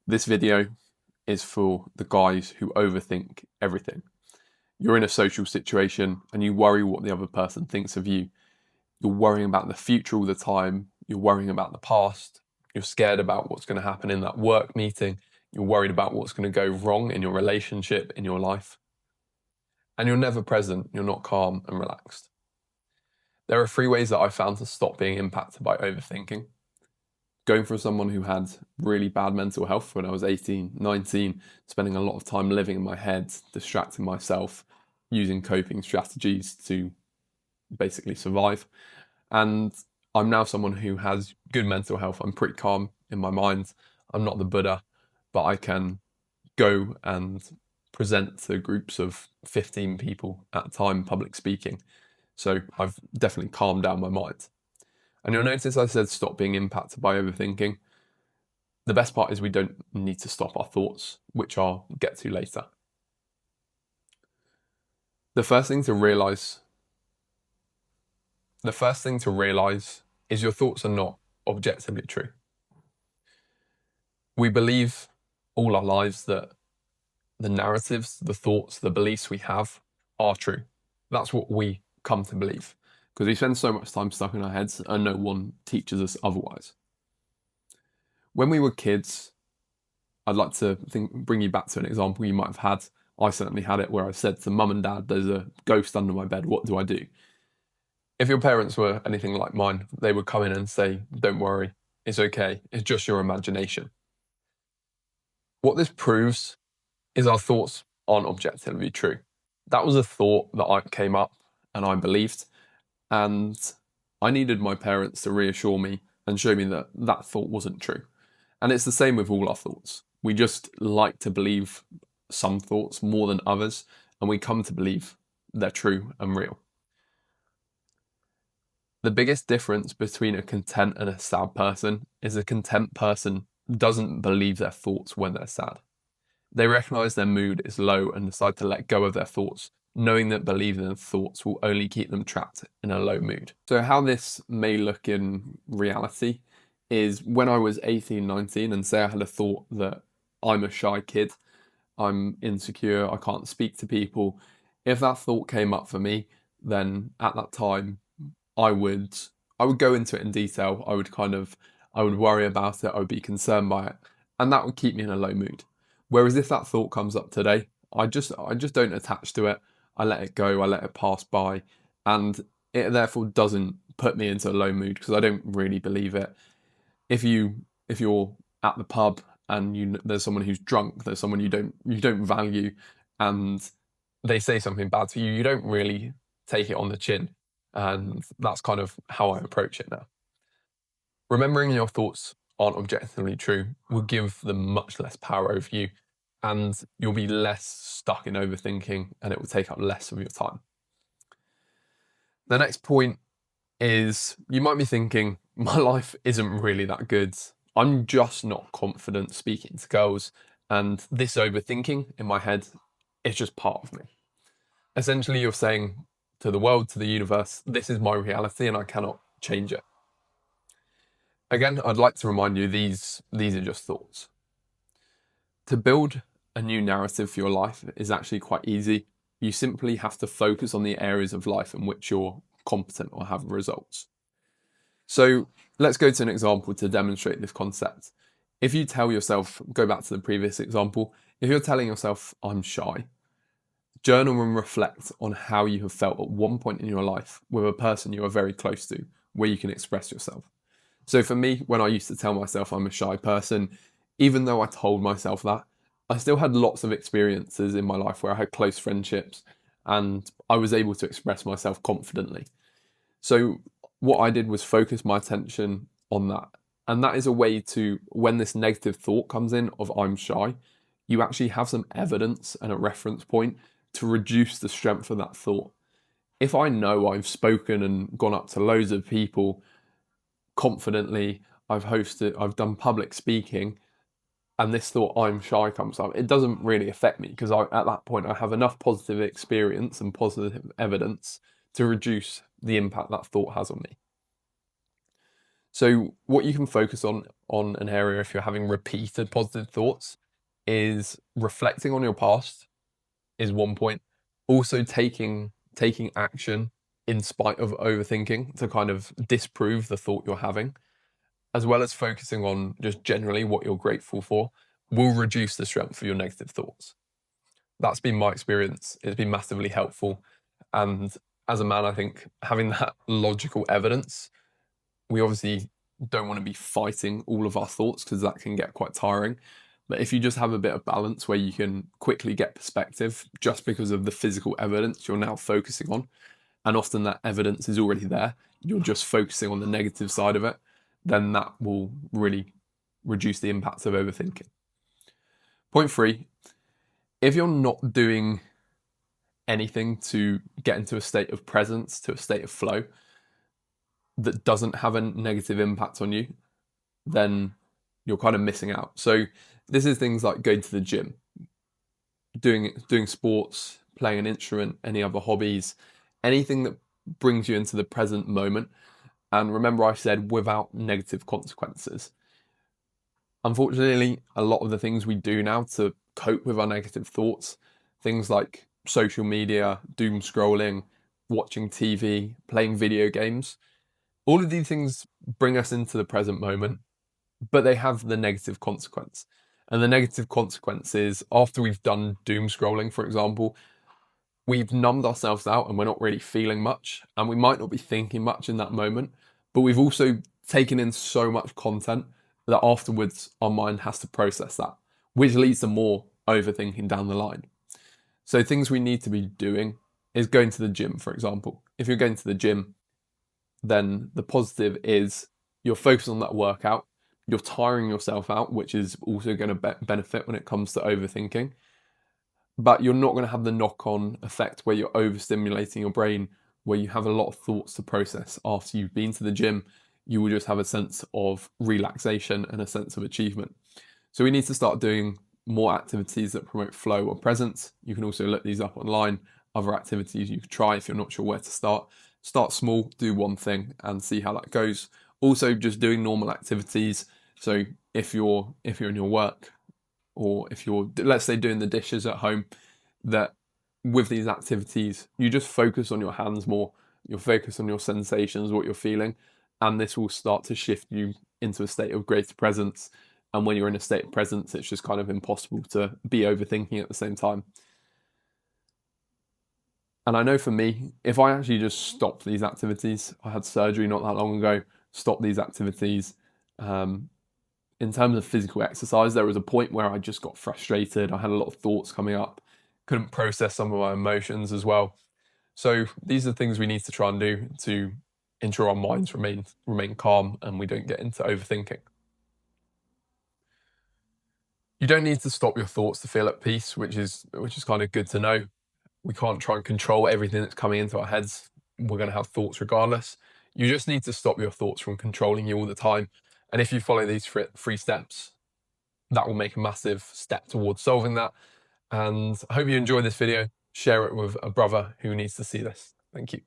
This video is for the guys who overthink everything. You're in a social situation and you worry what the other person thinks of you. You're worrying about the future all the time. You're worrying about the past. You're scared about what's going to happen in that work meeting. You're worried about what's going to go wrong in your relationship, in your life. And you're never present. You're not calm and relaxed. There are 3 ways that I found to stop being impacted by overthinking. Going from someone who had really bad mental health when I was 18, 19, spending a lot of time living in my head, distracting myself, using coping strategies to basically survive. And I'm now someone who has good mental health. I'm pretty calm in my mind. I'm not the Buddha, but I can go and present to groups of 15 people at a time, public speaking. So I've definitely calmed down my mind. And you'll notice I said stop being impacted by overthinking. The best part is we don't need to stop our thoughts, which I'll get to later. The first thing to realize is your thoughts are not objectively true. We believe all our lives that the narratives, the thoughts, the beliefs we have are true. That's what we come to believe because we spend so much time stuck in our heads and no one teaches us otherwise. When we were kids, I'd like to bring you back to an example you might have had. I certainly had it where I said to mum and dad, there's a ghost under my bed, what do I do? If your parents were anything like mine, they would come in and say, don't worry, it's okay, it's just your imagination. What this proves is our thoughts aren't objectively true. That was a thought that I came up and I believed, and I needed my parents to reassure me and show me that that thought wasn't true. And it's the same with all our thoughts. We just like to believe some thoughts more than others, and we come to believe they're true and real. The biggest difference between a content and a sad person is a content person doesn't believe their thoughts when they're sad. They recognize their mood is low and decide to let go of their thoughts, knowing that believing their thoughts will only keep them trapped in a low mood. So how this may look in reality is when I was 18, 19, and say I had a thought that I'm a shy kid, I'm insecure, I can't speak to people. If that thought came up for me, then at that time, I would go into it in detail. I would worry about it. I would be concerned by it, and that would keep me in a low mood. Whereas if that thought comes up today, I just don't attach to it. I let it go. I let it pass by, and it therefore doesn't put me into a low mood because I don't really believe it. If you're at the pub and there's someone who's drunk, there's someone you don't value, and they say something bad to you, you don't really take it on the chin. And that's kind of how I approach it now. Remembering your thoughts aren't objectively true will give them much less power over you, and you'll be less stuck in overthinking, and it will take up less of your time. The next point is you might be thinking, my life isn't really that good. I'm just not confident speaking to girls, and this overthinking in my head is just part of me. Essentially, you're saying to the world, to the universe, this is my reality and I cannot change it. Again, I'd like to remind you these are just thoughts. To build a new narrative for your life is actually quite easy. You simply have to focus on the areas of life in which you're competent or have results. So let's go to an example to demonstrate this concept. If you tell yourself, go back to the previous example, if you're telling yourself, I'm shy, journal and reflect on how you have felt at one point in your life with a person you are very close to, where you can express yourself. So for me, when I used to tell myself I'm a shy person, even though I told myself that, I still had lots of experiences in my life where I had close friendships and I was able to express myself confidently. So what I did was focus my attention on that. And that is a way to, when this negative thought comes in of I'm shy, you actually have some evidence and a reference point to reduce the strength of that thought. If I know I've spoken and gone up to loads of people confidently, I've done public speaking, and this thought I'm shy comes up, it doesn't really affect me because at that point I have enough positive experience and positive evidence to reduce the impact that thought has on me. So what you can focus on an area if you're having repeated positive thoughts is reflecting on your past is one point. Also taking action in spite of overthinking to kind of disprove the thought you're having, as well as focusing on just generally what you're grateful for, will reduce the strength of your negative thoughts. That's been my experience. It's been massively helpful. And as a man, I think having that logical evidence, we obviously don't want to be fighting all of our thoughts because that can get quite tiring. But if you just have a bit of balance where you can quickly get perspective just because of the physical evidence you're now focusing on, and often that evidence is already there, you're just focusing on the negative side of it, then that will really reduce the impact of overthinking. Point 3, if you're not doing anything to get into a state of presence, to a state of flow that doesn't have a negative impact on you, then you're kind of missing out. So this is things like going to the gym, doing sports, playing an instrument, any other hobbies, anything that brings you into the present moment. And remember, I said without negative consequences. Unfortunately, a lot of the things we do now to cope with our negative thoughts, things like social media, doom scrolling, watching TV, playing video games, all of these things bring us into the present moment, but they have the negative consequence. And the negative consequence is after we've done doom scrolling, for example, we've numbed ourselves out and we're not really feeling much, and we might not be thinking much in that moment, but we've also taken in so much content that afterwards our mind has to process that, which leads to more overthinking down the line. So things we need to be doing is going to the gym, for example. If you're going to the gym, then the positive is you're focused on that workout, you're tiring yourself out, which is also going to benefit when it comes to overthinking. But you're not going to have the knock-on effect where you're overstimulating your brain, where you have a lot of thoughts to process after you've been to the gym. You will just have a sense of relaxation and a sense of achievement. So we need to start doing more activities that promote flow or presence. You can also look these up online, other activities you could try if you're not sure where to start. Start small, do one thing and see how that goes. Also just doing normal activities. So if you're in your work, or if you're, let's say, doing the dishes at home, that with these activities, you just focus on your hands more, you'll focus on your sensations, what you're feeling, and this will start to shift you into a state of greater presence. And when you're in a state of presence, it's just kind of impossible to be overthinking at the same time. And I know for me, if I actually just stopped these activities, I had surgery not that long ago, stopped these activities, in terms of physical exercise, there was a point where I just got frustrated. I had a lot of thoughts coming up, couldn't process some of my emotions as well. So these are things we need to try and do to ensure our minds remain calm and we don't get into overthinking. You don't need to stop your thoughts to feel at peace, which is kind of good to know. We can't try and control everything that's coming into our heads. We're going to have thoughts regardless. You just need to stop your thoughts from controlling you all the time. And if you follow these 3 steps, that will make a massive step towards solving that. And I hope you enjoyed this video. Share it with a brother who needs to see this. Thank you.